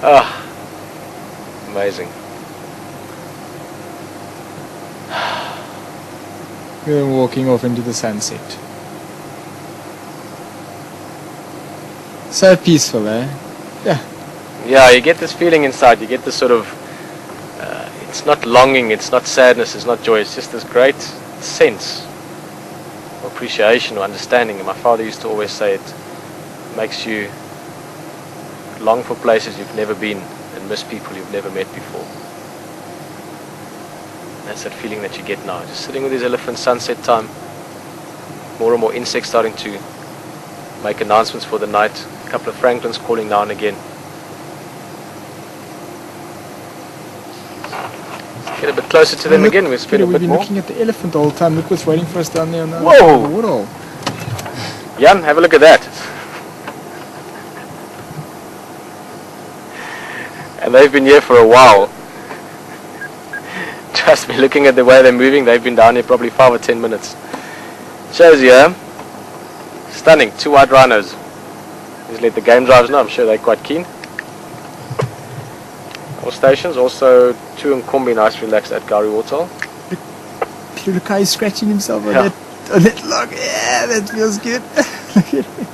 Ah, amazing. We're walking off into the sunset. So peaceful, eh? Yeah. Yeah, you get this feeling inside. You get this sort of, it's not longing, it's not sadness, it's not joy. It's just this great sense of appreciation or understanding. And my father used to always say it makes you long for places you've never been and miss people you've never met before. That's that feeling that you get now. Just sitting with these elephants, sunset time. More and more insects starting to make announcements for the night. A couple of francolins calling now and again. Get a bit closer to them again. We'll spend a bit We've been more. looking at the elephant the whole time. Look what's waiting for us down there on the other Whoa! side of the waterhole. Jan, have a look at that. And they've been here for a while. Trust me, looking at the way they're moving, they've been down here probably 5 or 10 minutes. Shows you, stunning, 2 white rhinos. Just let the game drivers know, I'm sure they're quite keen. All stations, also 2 in Kombi, nice relaxed at Gowrie Waterhole. Peter, look how he's scratching himself on, Yeah. on that log. Yeah, that feels good. Look at him.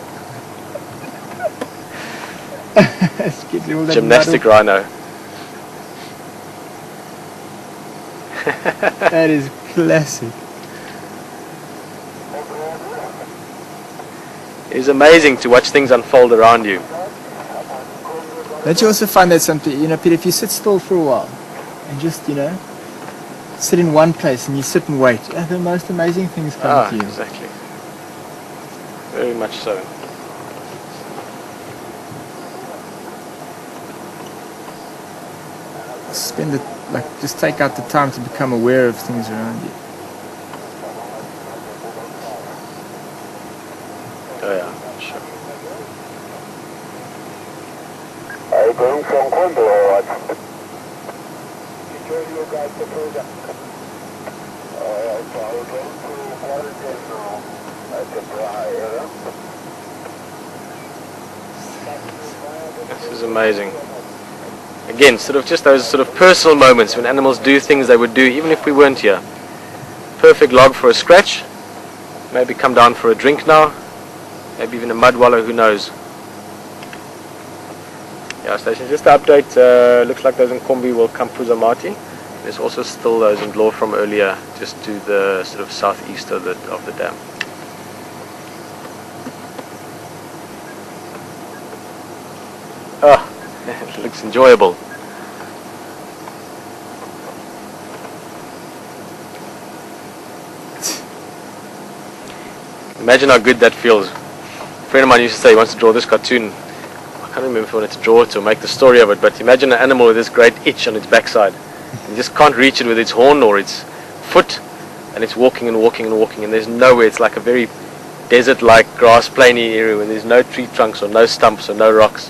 It's getting all that Gymnastic mud rhino. off. That is classic. It's amazing to watch things unfold around you. Don't you also find that something, you know, Peter, if you sit still for a while and just, you know, sit in one place and you sit and wait, the most amazing things come to you. Exactly. Very much so. Spend it, like, just take out the time to become aware of things around you. Oh yeah, sure. Are you going from Kombi or what? Security you guys to further. Alright, so we're going to quarantine now. That's a dry area. This is amazing. Again, sort of just those sort of personal moments when animals do things they would do even if we weren't here. Perfect log for a scratch. Maybe come down for a drink now. Maybe even a mud wallow, who knows. Yeah, station, just to update, looks like those in Kombi will come Puzamati. There's also still those in Law from earlier, just to the sort of southeast of the dam. Ah, it looks enjoyable. Imagine how good that feels. A friend of mine used to say he wants to draw this cartoon. I can't remember if he wanted to draw it or make the story of it, but imagine an animal with this great itch on its backside. You just can't reach it with its horn or its foot, and it's walking and walking and walking, and there's nowhere. It's like a very desert-like grass plainy area where there's no tree trunks or no stumps or no rocks.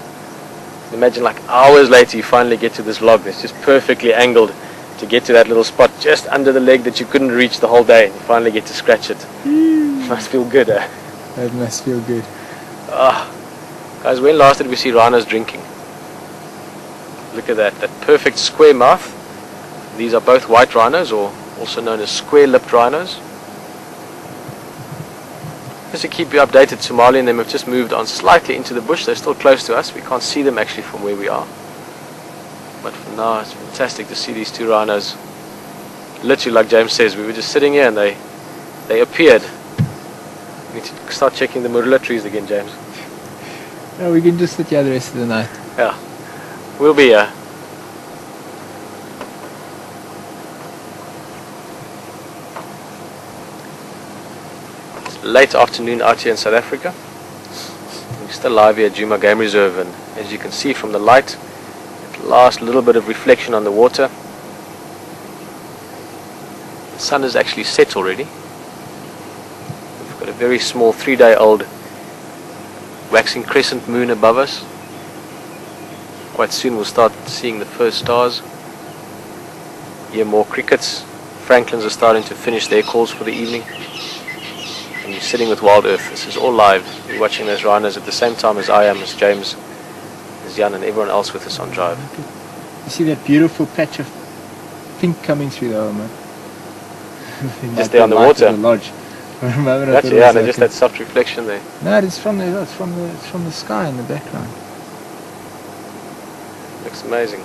Imagine like hours later you finally get to this log that's just perfectly angled to get to that little spot just under the leg that you couldn't reach the whole day, and you finally get to scratch it. Must feel good, eh? That must feel good. Guys, when last did we see rhinos drinking? Look at that perfect square mouth. These are both white rhinos, or also known as square-lipped rhinos. Just to keep you updated, Somali and them have just moved on slightly into the bush. They're still close to us. We can't see them actually from where we are. But for now, it's fantastic to see these 2 rhinos. Literally, like James says, we were just sitting here and they appeared. We need to start checking the marula trees again, James. No, we can just sit here the rest of the night. Yeah, we'll be here. It's late afternoon out here in South Africa. We're still live here at Djuma Game Reserve, and as you can see from the light, the last little bit of reflection on the water. The sun is actually set already. We've got a very small 3-day-old waxing crescent moon above us. Quite soon we'll start seeing the first stars. Hear more crickets. Francolins are starting to finish their calls for the evening. And you're sitting with WildEarth. This is all live. You're watching those rhinos at the same time as I am, as James There's Jan and everyone else with us on drive. You see that beautiful patch of pink coming through the hole, man? Just there on the light water. of the lodge. For a moment I That's, thought it yeah, was and like just a- that soft reflection there. No, it's from the sky in the background. Looks amazing.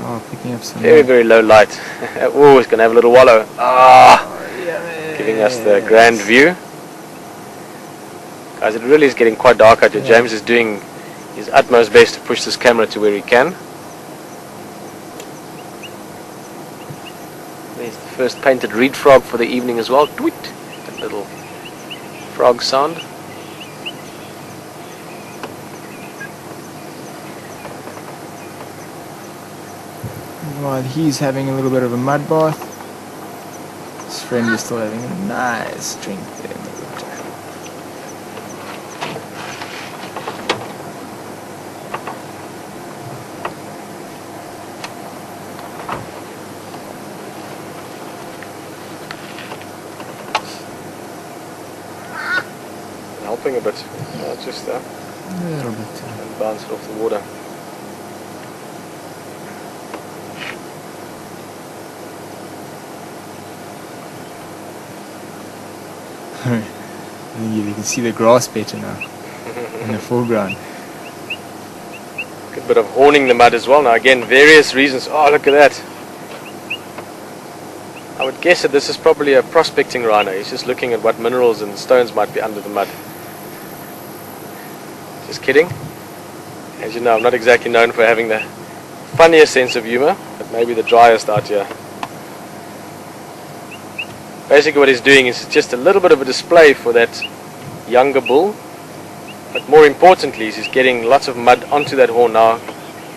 Oh, picking up some. Very, very low light. Oh, it's going to have a little wallow. Ah, giving us the grand view. Guys, it really is getting quite dark out here. Yeah. James is doing his utmost best to push this camera to where he can. There's the first painted reed frog for the evening as well. Tweet! That little frog sound. While he's having a little bit of a mud bath, his friend is still having a nice drink there in the water. Helping a bit. Just A little bit. and bounce it off the water. I think you can see the grass better now in the foreground. Good bit of horning the mud as well. Now again, various reasons. Oh, look at that. I would guess that this is probably a prospecting rhino. He's just looking at what minerals and stones might be under the mud. Just kidding. As you know, I'm not exactly known for having the funniest sense of humor, but maybe the driest out here. Basically what he's doing is just a little bit of a display for that younger bull, but more importantly is he's getting lots of mud onto that horn. Now,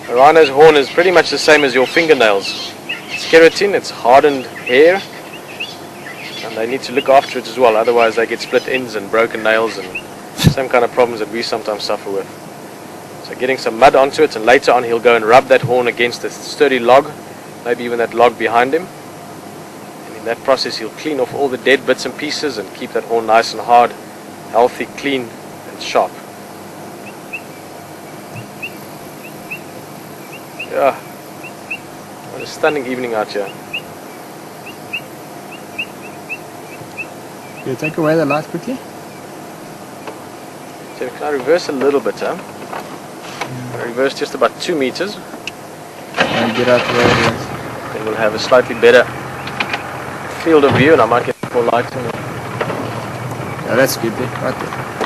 a rhino's horn is pretty much the same as your fingernails. It's keratin, it's hardened hair, and they need to look after it as well, otherwise they get split ends and broken nails and some kind of problems that we sometimes suffer with. So getting some mud onto it, and later on he'll go and rub that horn against a sturdy log, maybe even that log behind him. In that process he'll clean off all the dead bits and pieces and keep that horn nice and hard, healthy, clean and sharp. Yeah, what a stunning evening out here. You take away the light quickly? So can I reverse a little bit, huh? I reverse just about 2 meters, And get out the way of it. then we'll have a slightly better field of view and I might get more light in it. Yeah, that's good there, right there.